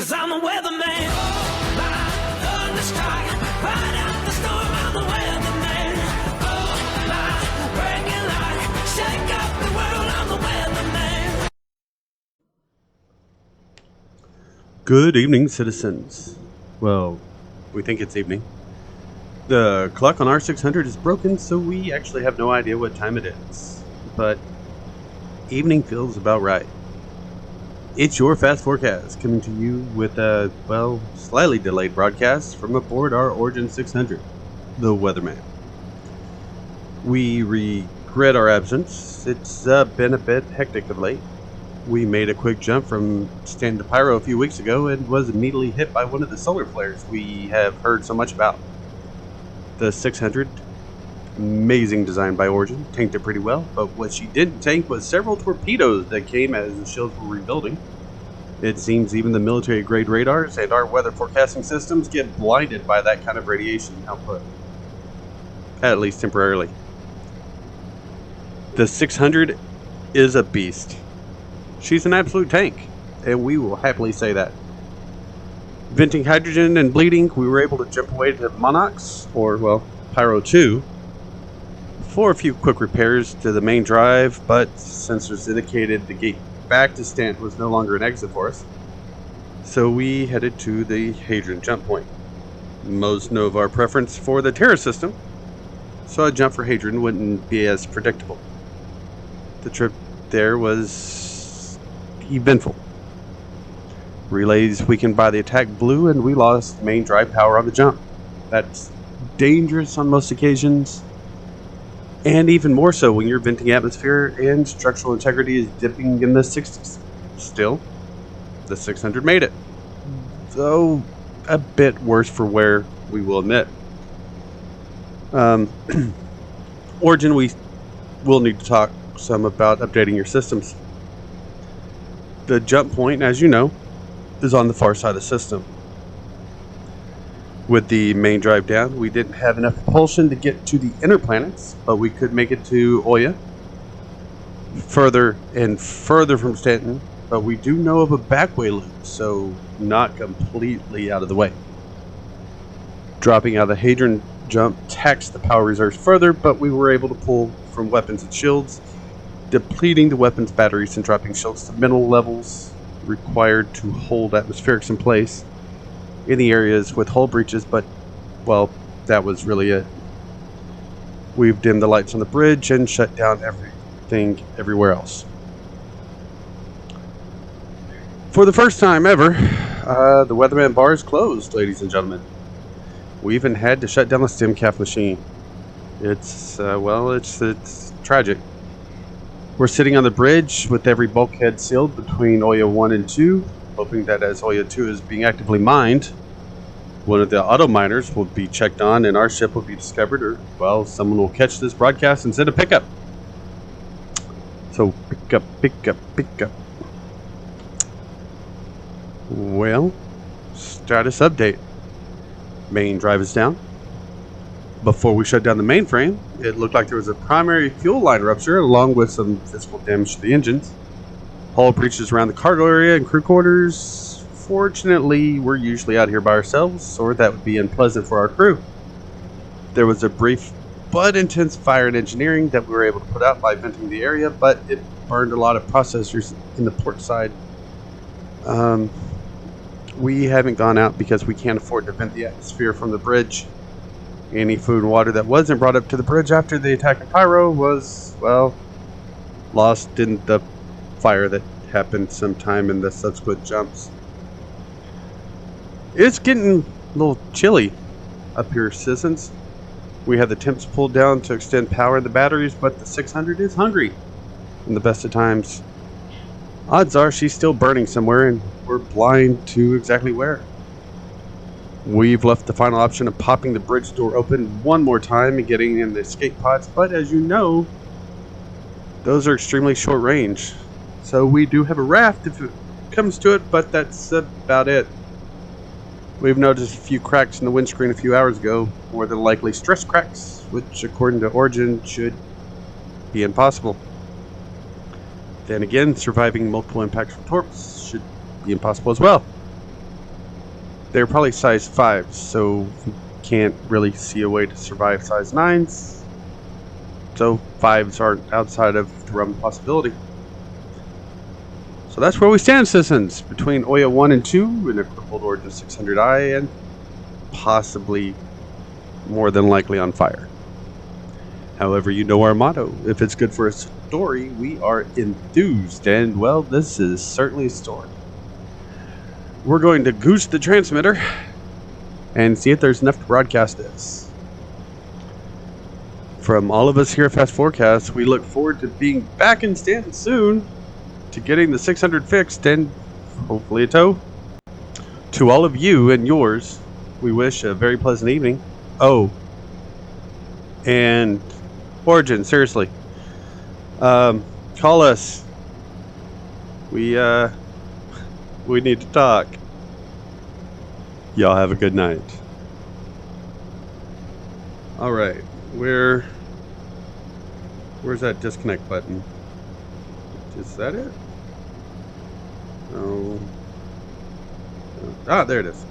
'cause I'm a weatherman. Oh, my thunderstrike, ride out the storm, I'm a weatherman. Oh, my breaking light, shake up the world, I'm the weatherman. Good evening, citizens. Well, we think it's evening. The clock on R600 is broken, so we actually have no idea what time it is. But evening feels about right. It's your Fastforecast coming to you with a, slightly delayed broadcast from aboard our Origin 600, the Weatherman. We regret our absence. It's been a bit hectic of late. We made a quick jump from Stanton to Pyro a few weeks ago and was immediately hit by one of the solar flares we have heard so much about. The 600, amazing design by Origin, tanked it pretty well, but what she didn't tank was several torpedoes that came as the shields were rebuilding. It seems even the military-grade radars and our weather forecasting systems get blinded by that kind of radiation output. At least temporarily. The 600 is a beast. She's an absolute tank, and we will happily say that. Venting hydrogen and bleeding, we were able to jump away to Monox, or, Pyro 2, for a few quick repairs to the main drive, but sensors indicated the gate back to Stanton was no longer an exit for us, so we headed to the Hadron jump point. Most know of our preference for the Terra system, so a jump for Hadron wouldn't be as predictable. The trip there was eventful. Relays weakened by the attack blew, and we lost main drive power on the jump. That's dangerous on most occasions, and even more so when your venting atmosphere and structural integrity is dipping in the 60s. Still, the 600 made it, though a bit worse for wear, we will admit. Origin, we will need to talk some about updating your systems. The jump point, as you know, is on the far side of the system. With the main drive down, we didn't have enough propulsion to get to the inner planets, but we could make it to Oya, further and further from Stanton, but we do know of a backway loop, so not completely out of the way. Dropping out of the Hadron jump taxed the power reserves further, but we were able to pull from weapons and shields, depleting the weapons batteries and dropping shields to minimal levels required to hold atmospherics in place in the areas with hull breaches, but, that was really it. We've dimmed the lights on the bridge and shut down everything everywhere else. For the first time ever, the Weatherman bar is closed, ladies and gentlemen. We even had to shut down the StimCaf machine. It's tragic. We're sitting on the bridge with every bulkhead sealed between Oya 1 and 2, hoping that as Oya 2 is being actively mined, one of the auto miners will be checked on and our ship will be discovered, or, someone will catch this broadcast and send a pickup. So, pick up. Well, status update. Main drive is down. Before we shut down the mainframe, it looked like there was a primary fuel line rupture along with some physical damage to the engines. Hull breaches around the cargo area and crew quarters. Fortunately, we're usually out here by ourselves, or that would be unpleasant for our crew. There was a brief but intense fire in engineering that we were able to put out by venting the area, but it burned a lot of processors in the port side. We haven't gone out because we can't afford to vent the atmosphere from the bridge. Any food and water that wasn't brought up to the bridge after the attack of Pyro was, lost in the fire that happened sometime in the subsequent jumps. It's getting a little chilly up here, citizens. We have the temps pulled down to extend power in the batteries, but the 600 is hungry in the best of times. Odds are she's still burning somewhere, and we're blind to exactly where. We've left the final option of popping the bridge door open one more time and getting in the escape pods, but as you know, those are extremely short range. So we do have a raft if it comes to it, but that's about it. We've noticed a few cracks in the windscreen a few hours ago, more than likely stress cracks, which according to Origin should be impossible. Then again, surviving multiple impacts from torps should be impossible as well. They're probably size 5s, so we can't really see a way to survive size 9s. So 5s aren't outside of the realm of possibility. So that's where we stand, citizens. Between Oya 1 and 2 and a crippled Origin 600i, and possibly more than likely on fire. However, you know our motto. If it's good for a story, we are enthused. And, well, this is certainly a story. We're going to goose the transmitter and see if there's enough to broadcast this. From all of us here at Fastforecast, we look forward to being back in Stanton soon, to getting the 600 fixed and hopefully a tow. To all of you and yours, we wish a very pleasant evening. Oh, and Origin, seriously, call us. We need to talk. Y'all have a good night. All right, where's that disconnect button? Is that it? Oh. Ah, there it is.